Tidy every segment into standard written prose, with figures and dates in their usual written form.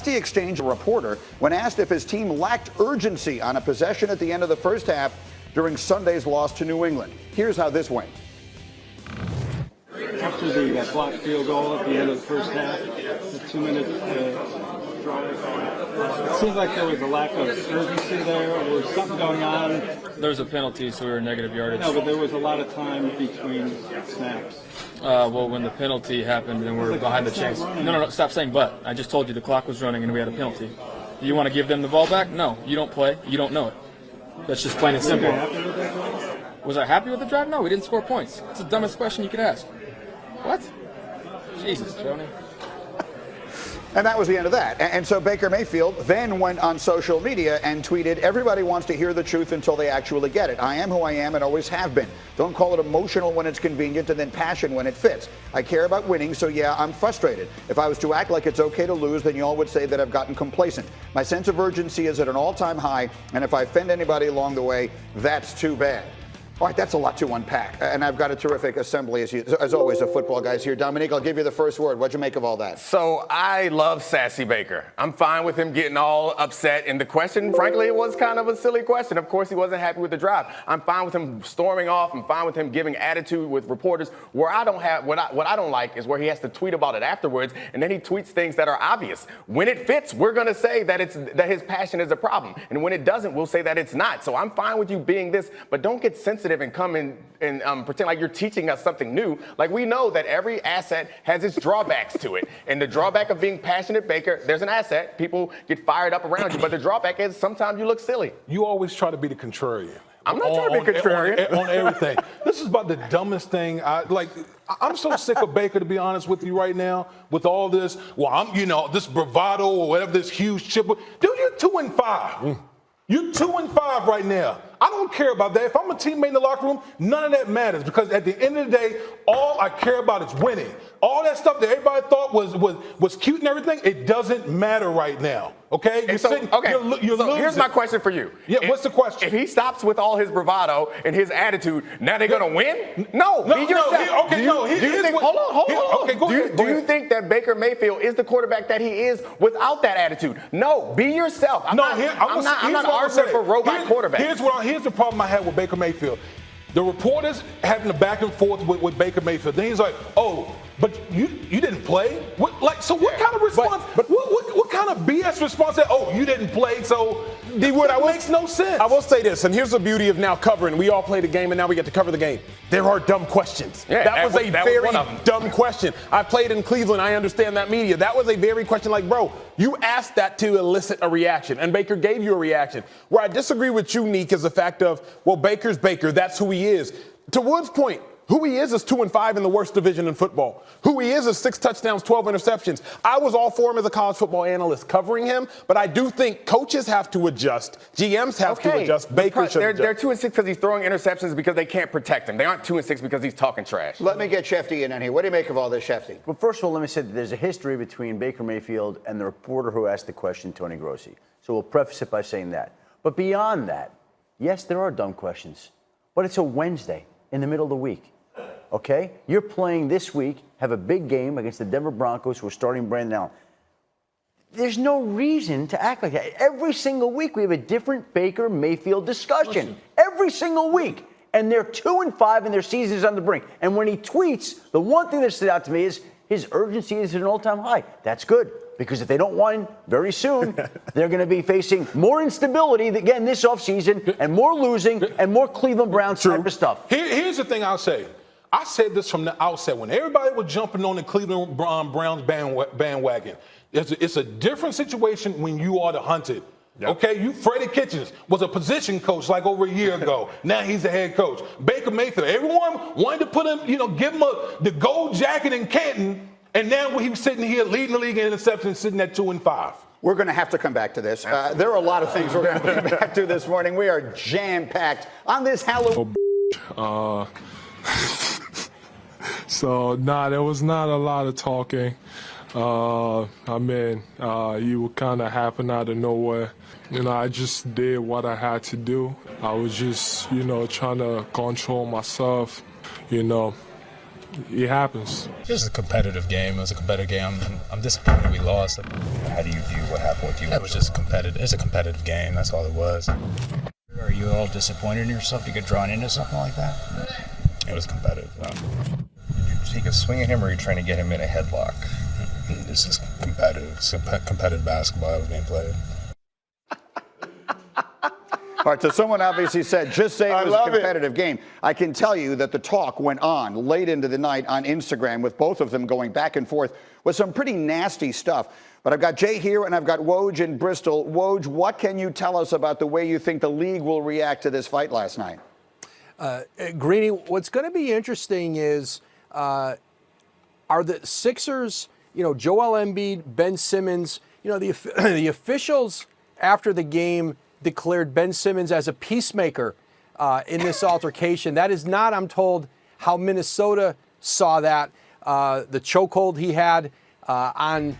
nasty exchange with a reporter when asked if his team lacked urgency on a possession at the end of the first half during Sunday's loss to New England. Here's how this went. After the blocked field goal at the end of the first half, the 2-minute drive, it seems like there was a lack of urgency there, or something going on. There was a penalty, so we were negative yardage. No, but there was a lot of time between snaps. Well, when the penalty happened and we're behind the chains. No, stop saying but. I just told you the clock was running and we had a penalty. You want to give them the ball back? No, you don't play. You don't know it. That's just plain and simple. Was I happy with the drive? No, we didn't score points. It's the dumbest question you could ask. What? Jesus, Tony. And that was the end of that. And so Baker Mayfield then went on social media and tweeted, "Everybody wants to hear the truth until they actually get it. I am who I am and always have been. Don't call it emotional when it's convenient and then passion when it fits. I care about winning, so yeah, I'm frustrated. If I was to act like it's okay to lose, then y'all would say that I've gotten complacent. My sense of urgency is at an all-time high, and if I offend anybody along the way, that's too bad." All right, that's a lot to unpack. And I've got a terrific assembly, as always, of football guys here. Domonique, I'll give you the first word. What'd you make of all that? So I love Sassy Baker. I'm fine with him getting all upset. And the question, frankly, it was kind of a silly question. Of course, he wasn't happy with the drive. I'm fine with him storming off. I'm fine with him giving attitude with reporters. Where I don't have, what I don't like is where he has to tweet about it afterwards, and then he tweets things that are obvious. When it fits, we're going to say that that his passion is a problem. And when it doesn't, we'll say that it's not. So I'm fine with you being this, but don't get sensitive and come in and pretend like you're teaching us something new. Like, we know that every asset has its drawbacks to it. And the drawback of being passionate, Baker, there's an asset. People get fired up around you. But the drawback is sometimes you look silly. You always try to be the contrarian. I'm not trying to be contrarian. On everything. This is about the dumbest thing. I'm so sick of Baker, to be honest with you right now, with all this. Well, this bravado or whatever, this huge chip. Dude, you're 2-5. You're 2-5 right now. I don't care about that. If I'm a teammate in the locker room, none of that matters, because at the end of the day, all I care about is winning. All that stuff that everybody thought was cute and everything, it doesn't matter right now. Okay? Here's my question for you. Yeah, what's the question? If he stops with all his bravado and his attitude, now they're going to win? No, be yourself. Do you think that Baker Mayfield is the quarterback that he is without that attitude? No, be yourself. I'm not arguing for robot quarterbacks. Here's the problem I had with Baker Mayfield. The reporters having the back and forth with Baker Mayfield. Then he's like, "Oh, but you didn't play." What kind of response? What kind of BS response? Oh, you didn't play, so that makes no sense. I will say this, and here's the beauty of now covering. We all played a game, and now we get to cover the game. There are dumb questions. Yeah, that was a very dumb question. I played in Cleveland. I understand that media. That was a very question like, bro, you asked that to elicit a reaction, and Baker gave you a reaction. Where I disagree with you, Neek, is the fact of, well, Baker's Baker. That's who he is. To Wood's point, who he is 2-5 in the worst division in football. Who he is 6 touchdowns, 12 interceptions. I was all for him as a college football analyst covering him, but I do think coaches have to adjust. GMs have to adjust. Baker should adjust. They're 2-6 because he's throwing interceptions because they can't protect him. They aren't 2-6 because he's talking trash. Let me get Shefty in here. What do you make of all this, Shefty? Well, first of all, let me say that there's a history between Baker Mayfield and the reporter who asked the question, Tony Grossi. So we'll preface it by saying that. But beyond that, yes, there are dumb questions. But it's a Wednesday in the middle of the week. Okay? You're playing this week, have a big game against the Denver Broncos, who are starting Brandon Allen. There's no reason to act like that. Every single week we have a different Baker Mayfield discussion. Every single week. And they're 2-5 and their season is on the brink. And when he tweets, the one thing that stood out to me is his urgency is at an all-time high. That's good. Because if they don't win very soon, they're going to be facing more instability again this offseason, and more losing, and more Cleveland Browns type of stuff. Here's the thing I'll say. I said this from the outset. When everybody was jumping on the Cleveland Browns bandwagon, it's a different situation when you are the hunted. Yep. Okay, Freddie Kitchens was a position coach like over a year ago. Now he's a head coach. Baker Mayfield, everyone wanted to put him, give him the gold jacket in Canton, and now he's sitting here leading the league in interceptions, sitting at 2-5. We're going to have to come back to this. There are a lot of things we're going to come back to this morning. We are jam-packed on this Halloween. There was not a lot of talking. You were kind of happening out of nowhere. I just did what I had to do. I was just, trying to control myself, it happens. It was a competitive game. It was a competitive game. I'm disappointed we lost. How do you view what happened with you? It was just competitive. It's a competitive game. That's all it was. Are you all disappointed in yourself to get drawn into something like that? It was competitive. Did you take a swing at him, or are you trying to get him in a headlock? This is competitive. It's competitive basketball that was being played. All right, so someone obviously said, just say it was a competitive game. I can tell you that the talk went on late into the night on Instagram with both of them going back and forth with some pretty nasty stuff. But I've got Jay here and I've got Woj in Bristol. Woj, what can you tell us about the way you think the league will react to this fight last night? Greeny, what's going to be interesting is are the Sixers, Joel Embiid, Ben Simmons, the officials after the game declared Ben Simmons as a peacemaker in this altercation. That is not, I'm told, how Minnesota saw that. The chokehold he had on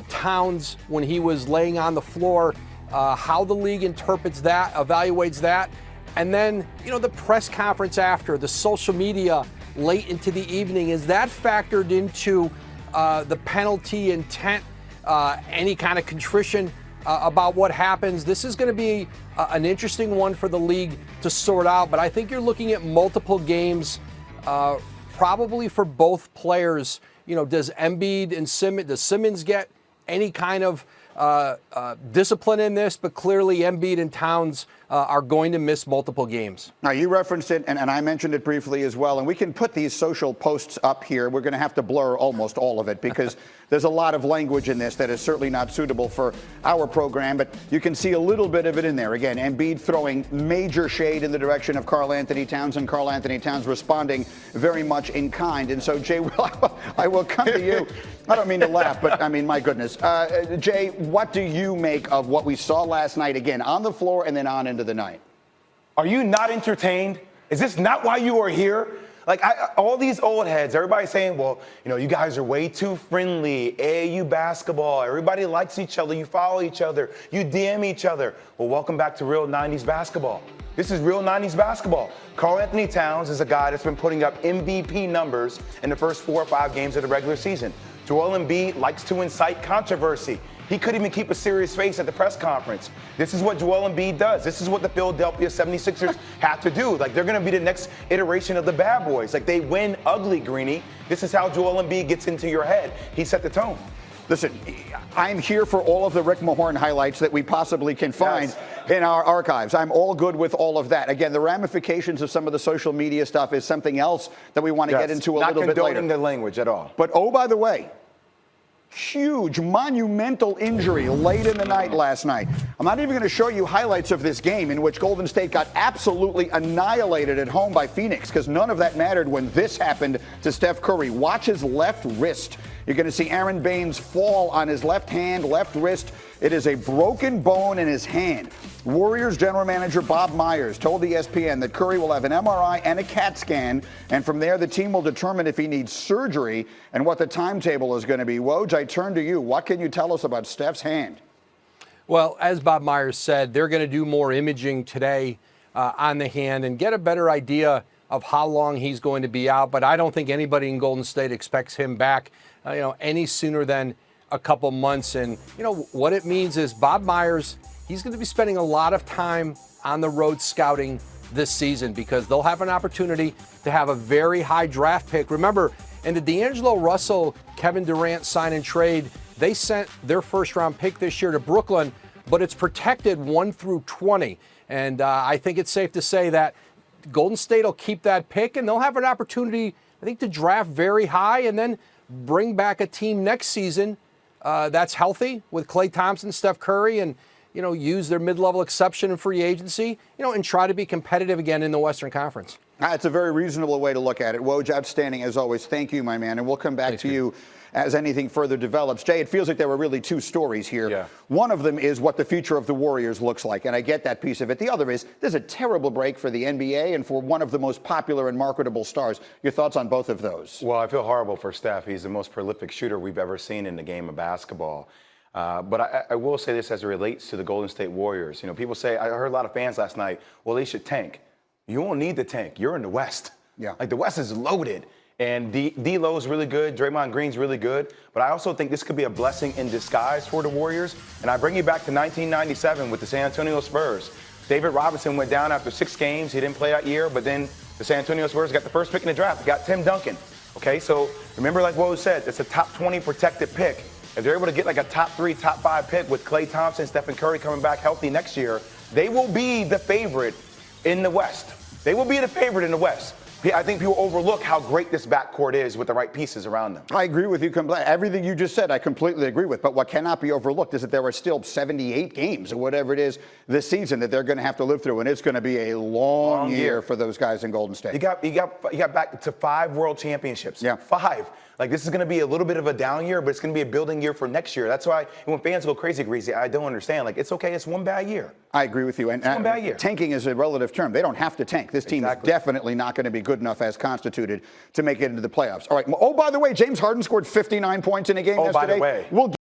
Towns when he was laying on the floor, how the league interprets that, evaluates that. And then, the press conference after, the social media late into the evening, is that factored into the penalty intent, any kind of contrition about what happens? This is going to be an interesting one for the league to sort out, but I think you're looking at multiple games, probably for both players. Does Embiid and does Simmons get any kind of discipline in this? But clearly Embiid and Towns are going to miss multiple games. Now, you referenced it, and I mentioned it briefly as well, and we can put these social posts up here. We're going to have to blur almost all of it because there's a lot of language in this that is certainly not suitable for our program, but you can see a little bit of it in there. Again, Embiid throwing major shade in the direction of Karl Anthony Towns, and Karl Anthony Towns responding very much in kind. And so, Jay, I will come to you. I don't mean to laugh, but I mean, my goodness. Jay, what do you make of what we saw last night, again, on the floor and then on into the night? Are you not entertained? Is this not why you are here? Like, all these old heads, everybody's saying, well, you guys are way too friendly. AAU basketball, everybody likes each other. You follow each other. You DM each other. Well, welcome back to real 90s basketball. This is real 90s basketball. Karl Anthony Towns is a guy that's been putting up MVP numbers in the first 4 or 5 games of the regular season. Joel Embiid likes to incite controversy. He couldn't even keep a serious face at the press conference. This is what Joel Embiid does. This is what the Philadelphia 76ers have to do. Like, they're going to be the next iteration of the bad boys. Like, they win ugly, Greeny. This is how Joel Embiid gets into your head. He set the tone. Listen, I'm here for all of the Rick Mahorn highlights that we possibly can find in our archives. I'm all good with all of that. Again, the ramifications of some of the social media stuff is something else that we want to get into a little bit later. Not condoning the language at all. But, oh, by the way, huge, monumental injury late in the night last night. I'm not even going to show you highlights of this game in which Golden State got absolutely annihilated at home by Phoenix, because none of that mattered when this happened to Steph Curry. Watch his left wrist. You're going to see Aaron Baines fall on his left hand, left wrist. It is a broken bone in his hand. Warriors general manager Bob Myers told ESPN that Curry will have an MRI and a CAT scan, and from there the team will determine if he needs surgery and what the timetable is going to be. Woj, I turn to you. What can you tell us about Steph's hand? Well, as Bob Myers said, they're going to do more imaging today on the hand and get a better idea of how long he's going to be out. But I don't think anybody in Golden State expects him back, any sooner than a couple months. And, what it means is Bob Myers, he's going to be spending a lot of time on the road scouting this season because they'll have an opportunity to have a very high draft pick. Remember, in the D'Angelo Russell, Kevin Durant sign and trade, they sent their first-round pick this year to Brooklyn, but it's protected 1 through 20. And I think it's safe to say that Golden State will keep that pick, and they'll have an opportunity, I think, to draft very high and then bring back a team next season that's healthy with Klay Thompson, Steph Curry, and use their mid-level exception in free agency, and try to be competitive again in the Western Conference. It's a very reasonable way to look at it. Woj, outstanding as always. Thank you, my man. And we'll come back to you as anything further develops. Jay, it feels like there were really 2 stories here. Yeah. One of them is what the future of the Warriors looks like, and I get that piece of it. The other is there's a terrible break for the NBA and for one of the most popular and marketable stars. Your thoughts on both of those? Well, I feel horrible for Steph. He's the most prolific shooter we've ever seen in the game of basketball. But I will say this as it relates to the Golden State Warriors. People say, I heard a lot of fans last night, well, they should tank. You won't need to tank. You're in the West. Yeah. Like, the West is loaded. And D'Lo's really good. Draymond Green's really good. But I also think this could be a blessing in disguise for the Warriors. And I bring you back to 1997 with the San Antonio Spurs. David Robinson went down after 6 games. He didn't play that year. But then the San Antonio Spurs got the first pick in the draft. They got Tim Duncan. Okay, so remember, like Woj said, it's a top 20 protected pick. If they're able to get like a top 3, top 5 pick with Klay Thompson, Stephen Curry coming back healthy next year, they will be the favorite in the West. They will be the favorite in the West. I think people overlook how great this backcourt is with the right pieces around them. I agree with you completely. Everything you just said, I completely agree with. But what cannot be overlooked is that there are still 78 games or whatever it is this season that they're going to have to live through, and it's going to be a long year for those guys in Golden State. You got back to 5 world championships. Yeah, 5. Like, this is going to be a little bit of a down year, but it's going to be a building year for next year. That's why when fans go crazy, I don't understand. Like, it's okay. It's one bad year. I agree with you. And one bad year. Tanking is a relative term. They don't have to tank. This team is definitely not going to be good enough as constituted to make it into the playoffs. All right. Oh, by the way, James Harden scored 59 points in a game yesterday. By the way. We'll